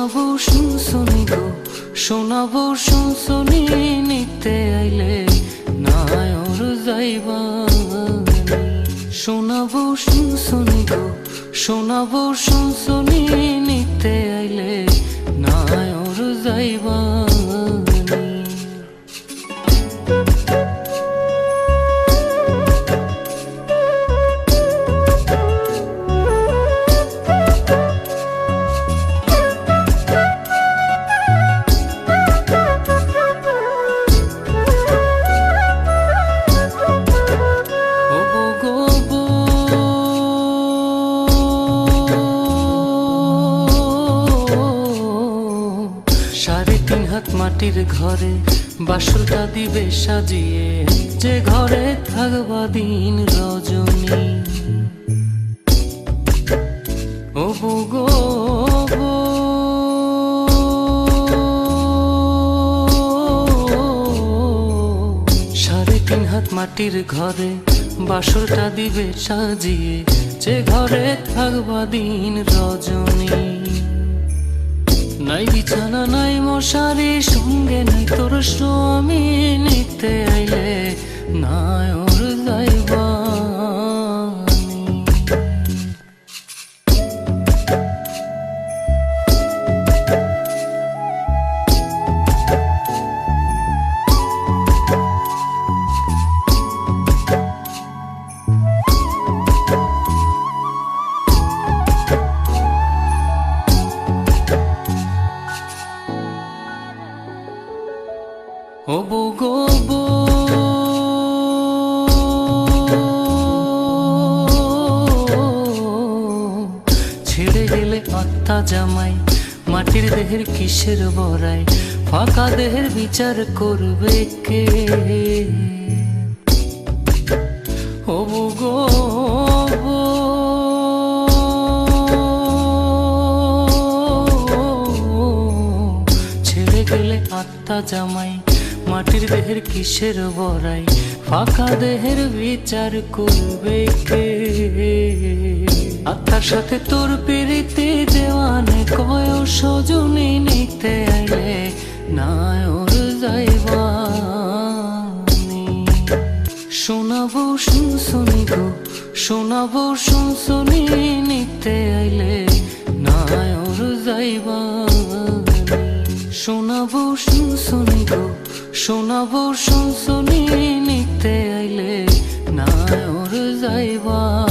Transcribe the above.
শোনাবো শুনশুনি গো, শোনাবো শুনশুনি নিতে আইলে নায়র যাইবানি। শোনাবো শুনশুনি গো, শোনাবো শুনশুনি নিতে আইলে নায়র যাইবানি। সাড়ে তিন হাত মাটির ঘরে বাসরটা দিবে সাজিয়ে, যে ঘরে থাকবা দিন রজনী। ও গো সাড়ে তিন হাত মাটির ঘরে বাসরটা দিবে সাজিয়ে, যে ঘরে থাকবা দিন রজনী। নাই বিছানা নাই মশারি, সঙ্গে নাই তোর স্বামী, নিতে আইলে নায়র যাইবানি। ও গো ছেড়ে গেলে আত্মা জামাই, মাটির দেহের কিসের বড়াই, ফাঁকা দেহের বিচার করবে কে? ও গো ছেড়ে গেলে আত্মা জামাই, মাটির দেহের কিসের বড়াই, ফাঁকা দেহের বিচার করবে কে? আত্মার সাথে তোর পিরিতি দেওয়ানে কয় সজনী, নিতে আইলে নায়র যাইবানি। শোনাবো শুনশুনি গো, শোনাবো শুনশুনি নিতে আইলে নায়র যাইবানি। শোনাবো শুনশুনি গো, শোনাবো শুনশুনি নিতে আইলে নায়র যাইবানি।